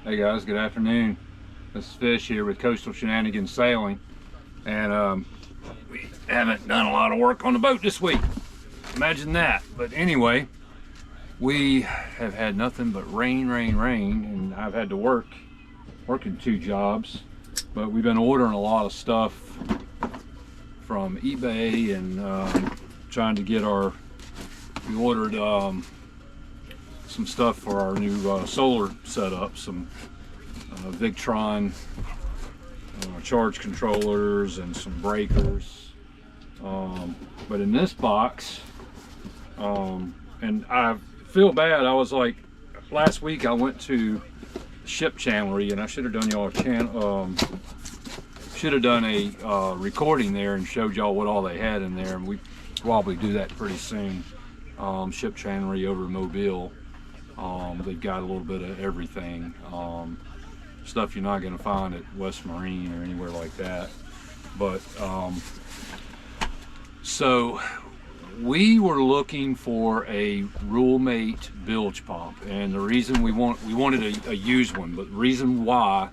Hey guys, good afternoon. This is Fish here with Coastal Shenanigans Sailing, and we haven't done a lot of work on the boat this week. Imagine that. But anyway, we have had nothing but rain, and I've had to working 2 jobs. But we've been ordering a lot of stuff from eBay and trying to get we ordered some stuff for our new solar setup, some Victron charge controllers and some breakers. But in this box, and I feel bad, I was like, last week I went to Ship Chandlery and I should have done y'all a recording there and showed y'all what all they had in there, and we probably do that pretty soon. Ship Chandlery over in Mobile. They've got a little bit of everything. Stuff you're not going to find at West Marine or anywhere like that. But so we were looking for a Rule-Mate bilge pump, and the reason we wanted a used one, but the reason why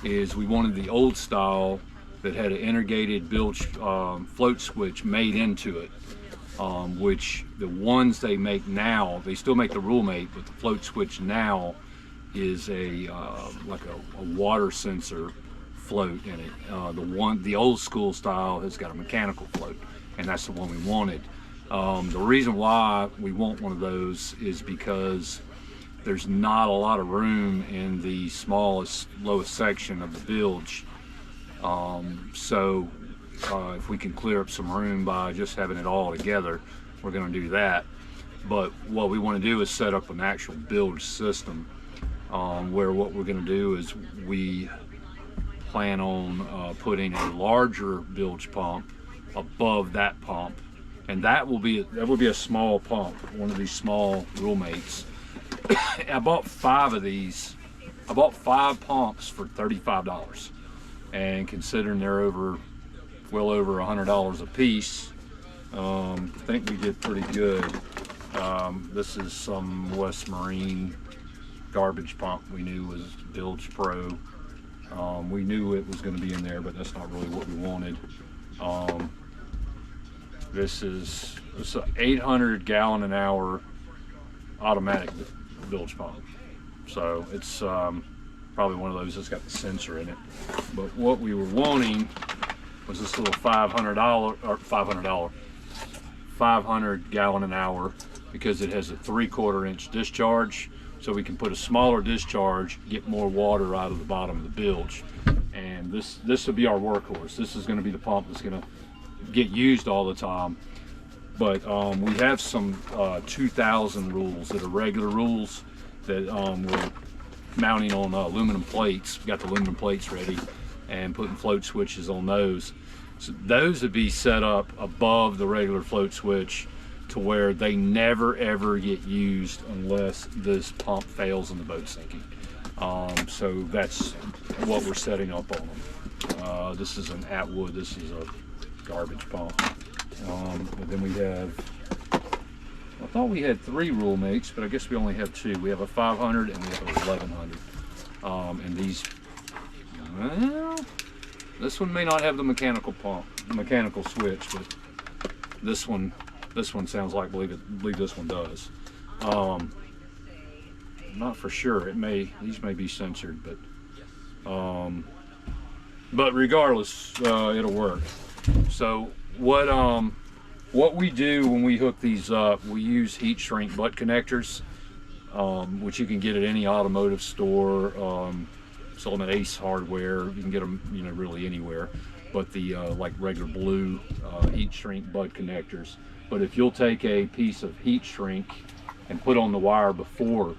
is we wanted the old style that had an integrated bilge float switch made into it. Which the ones they make now, they still make the Rule-Mate, but the float switch now is like a water sensor float in it. The old school style has got a mechanical float, and that's the one we wanted. The reason why we want one of those is because there's not a lot of room in the lowest section of the bilge. If we can clear up some room by just having it all together, we're going to do that. But what we want to do is set up an actual bilge system, where what we're going to do is we plan on putting a larger bilge pump above that pump, and that will be a small pump, one of these small Rule-Mates. I bought 5 of these. I bought 5 pumps for $35, and considering they're well over $100 a piece, I think we did pretty good. This is some West Marine garbage pump we knew was Bilge Pro. We knew it was going to be in there, but that's not really what we wanted. It's an 800 gallon an hour automatic bilge pump, so it's probably one of those that's got the sensor in it. But what we were wanting was this little $500 gallon an hour, because it has a 3/4 inch discharge, so we can put a smaller discharge, get more water out of the bottom of the bilge. And this will be our workhorse. This is going to be the pump that's going to get used all the time. But we have some 2000 rules that are regular rules that we're mounting on aluminum plates. We got the aluminum plates ready and putting float switches on those. So those would be set up above the regular float switch to where they never ever get used unless this pump fails and the boat's sinking. So that's what we're setting up on them. This is an Atwood, this is a garbage pump. And then we have, I thought we had 3 Rule-Mates, but I guess we only have 2. We have a 500 and we have a 1100. And these, well, this one may not have the mechanical switch, but this one sounds like, believe this one does. Not for sure. These may be censored, but regardless, it'll work. So what we do when we hook these up, we use heat shrink butt connectors, which you can get at any automotive store. Sold at Ace Hardware. You can get them, really anywhere. But the like regular blue heat shrink butt connectors. But if you'll take a piece of heat shrink and put on the wire before,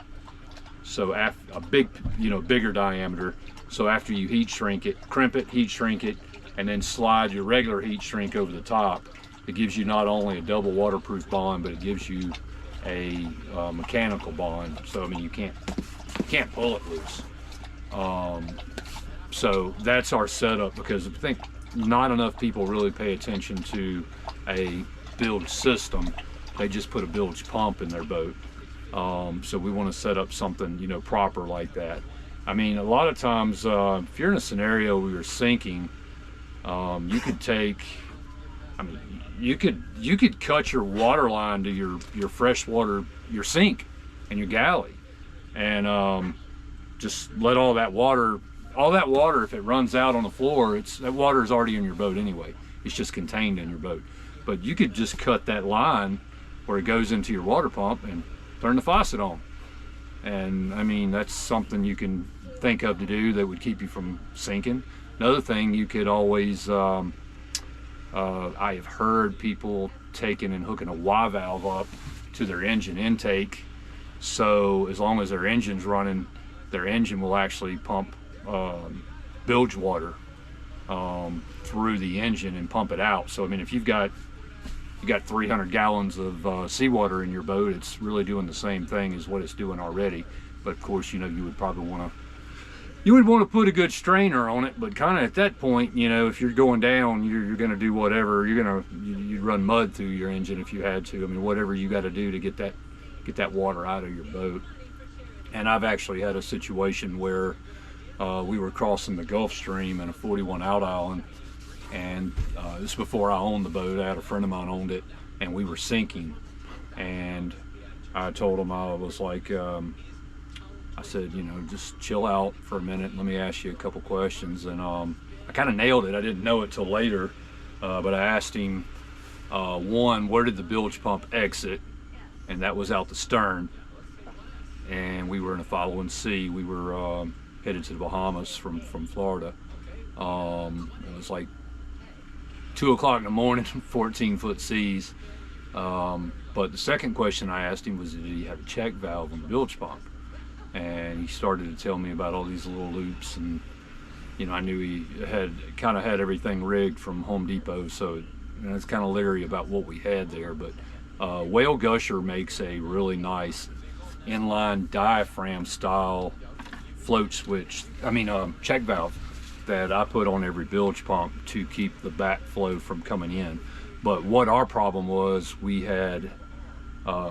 so a bigger diameter. So after you heat shrink it, crimp it, heat shrink it, and then slide your regular heat shrink over the top. It gives you not only a double waterproof bond, but it gives you a mechanical bond. So I mean, you can't pull it loose. So that's our setup, because I think not enough people really pay attention to a bilge system. They just put a bilge pump in their boat. So we want to set up something, proper like that. I mean, a lot of times, if you're in a scenario where you're sinking, you could take, I mean, you could cut your water line to your freshwater, your sink and your galley, and just let all that water, if it runs out on the floor, that water is already in your boat anyway. It's just contained in your boat. But you could just cut that line where it goes into your water pump and turn the faucet on. And I mean, that's something you can think of to do that would keep you from sinking. Another thing, you could always, I have heard people taking and hooking a Y valve up to their engine intake, so as long as their engine's running, their engine will actually pump bilge water through the engine and pump it out. So I mean, if you got 300 gallons of seawater in your boat, it's really doing the same thing as what it's doing already. But of course, you know, you would probably want to put a good strainer on it. But kind of at that point, you know, if you're going down, you're going to do whatever. You'd run mud through your engine if you had to. I mean, whatever you got to do to get that water out of your boat. And I've actually had a situation where we were crossing the Gulf Stream in a 41 out island, and this is before I owned the boat. I had a friend of mine owned it, and we were sinking. And I told him, I was like, I said, you know, just chill out for a minute and let me ask you a couple questions. And I kind of nailed it. I didn't know it till later, but I asked him, one, where did the bilge pump exit? And that was out the stern. And we were in a following sea. We were headed to the Bahamas from Florida. It was like 2 o'clock in the morning, 14-foot seas. But the second question I asked him was, did he have a check valve on the bilge pump? And he started to tell me about all these little loops, and you know, I knew he kind of had everything rigged from Home Depot, so it's kind of leery about what we had there. But Whale Gusher makes a really nice inline diaphragm style float switch, check valve, that I put on every bilge pump to keep the backflow from coming in. But what our problem was, we had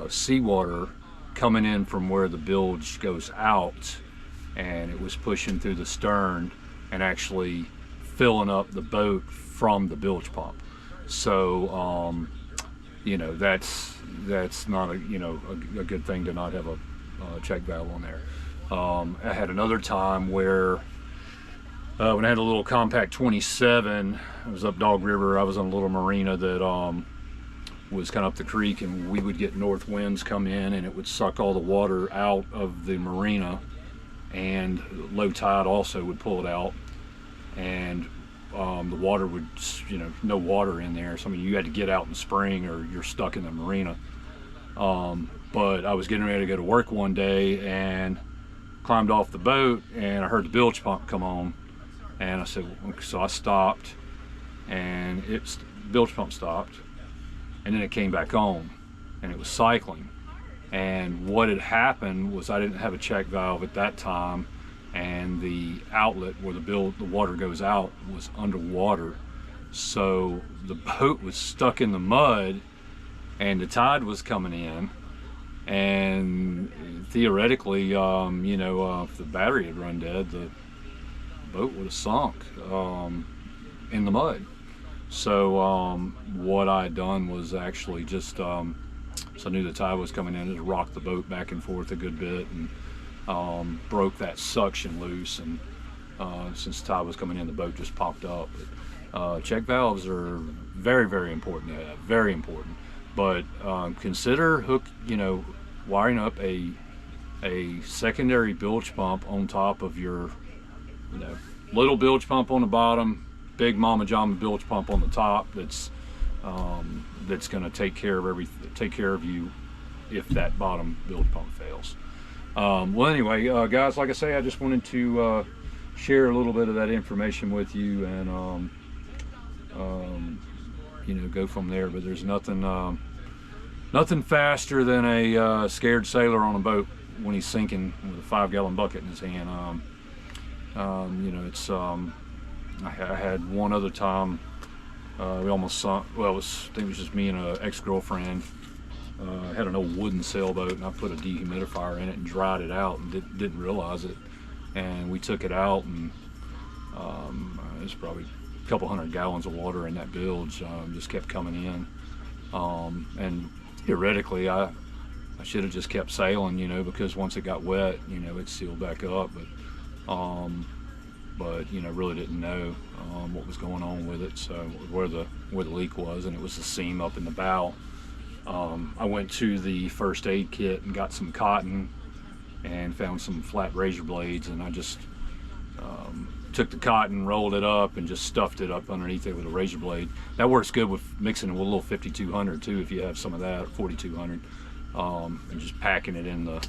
seawater coming in from where the bilge goes out, and it was pushing through the stern and actually filling up the boat from the bilge pump. So you know, that's not a good thing to not have a check valve on there. I had another time where when I had a little compact 27, I was up Dog River. I was on a little marina that was kind of up the creek, and we would get north winds come in, and it would suck all the water out of the marina, and low tide also would pull it out, and the water would, no water in there. So I mean, you had to get out in the spring or you're stuck in the marina. But I was getting ready to go to work one day and climbed off the boat, and I heard the bilge pump come on, and I said, so I stopped, and bilge pump stopped, and then it came back on, and it was cycling. And what had happened was, I didn't have a check valve at that time, and the outlet where the water goes out was underwater. So the boat was stuck in the mud, and the tide was coming in, and theoretically, if the battery had run dead, the boat would have sunk in the mud. So what I had done was actually just, so I knew the tide was coming in, just rocked the boat back and forth a good bit, and broke that suction loose, and since the tide was coming in, the boat just popped up. But, check valves are very, very important to have, very important. But consider wiring up a secondary bilge pump on top of your little bilge pump on the bottom, big Mama Jama bilge pump on the top. That's going to take care of you if that bottom bilge pump fails. Well, anyway, guys, like I say, I just wanted to share a little bit of that information with you, and go from there. But there's nothing faster than a scared sailor on a boat when he's sinking with a 5-gallon bucket in his hand. I had one other time, we almost sunk. Well, I think it was just me and an ex-girlfriend. I had an old wooden sailboat, and I put a dehumidifier in it and dried it out, and didn't realize it. and we took it out, and there's probably a couple hundred gallons of water in that bilge. Just kept coming in, and theoretically I should have just kept sailing, you know, because once it got wet, you know, it sealed back up. But you know, really didn't know what was going on with it. So where the leak was, and it was the seam up in the bow. I went to the first aid kit and got some cotton and found some flat razor blades, and I just took the cotton, rolled it up, and just stuffed it up underneath it with a razor blade. That works good with mixing it with a little 5200 too, if you have some of that, 4200, and just packing it in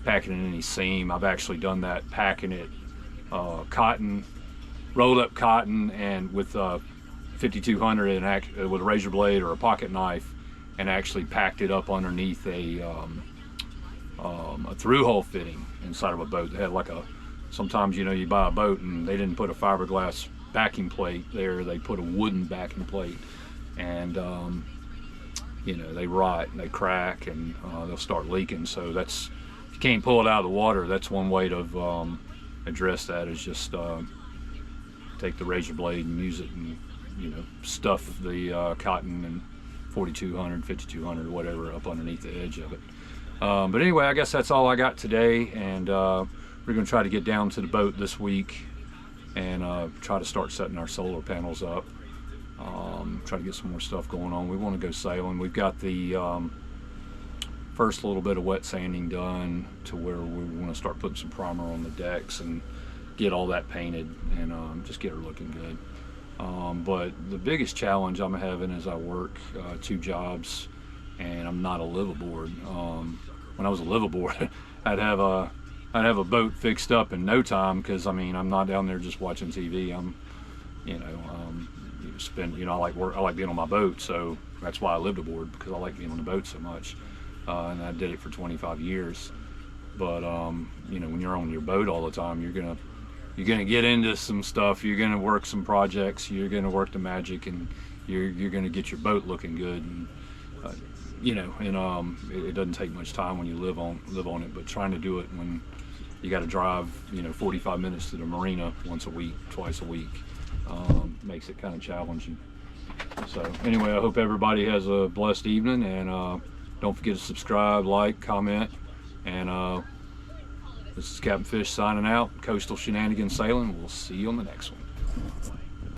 any seam. I've actually done that, packing it cotton, rolled up cotton, and with 5200 and with a razor blade or a pocket knife, and actually packed it up underneath a through-hole fitting inside of a boat. They had like sometimes, you know, you buy a boat and they didn't put a fiberglass backing plate there, they put a wooden backing plate, and you know, they rot and they crack, and they'll start leaking. So that's, if you can't pull it out of the water, that's one way to address that, is just take the razor blade and use it, and you know, stuff the cotton and 4200, 5200, whatever, up underneath the edge of it. But anyway, I guess that's all I got today, and we're going to try to get down to the boat this week and try to start setting our solar panels up. Try to get some more stuff going on. We want to go sailing. We've got the first little bit of wet sanding done to where we want to start putting some primer on the decks and get all that painted, and just get her looking good. But the biggest challenge I'm having is I work 2 jobs, and I'm not a liveaboard. When I was a liveaboard, I'd have a boat fixed up in no time, because I mean, I'm not down there just watching TV. I'm, you know, I like being on my boat, so that's why I lived aboard, because I like being on the boat so much, and I did it for 25 years. But you know, when you're on your boat all the time, you're gonna get into some stuff. You're gonna work some projects. You're gonna work the magic, and you're gonna get your boat looking good. And you know, and it doesn't take much time when you live on it. But trying to do it when you got to drive, you know, 45 minutes to the marina once a week, twice a week, makes it kind of challenging. So anyway, I hope everybody has a blessed evening, and don't forget to subscribe, like, comment, and this is Captain Fish signing out. Coastal Shenanigans Sailing. We'll see you on the next one.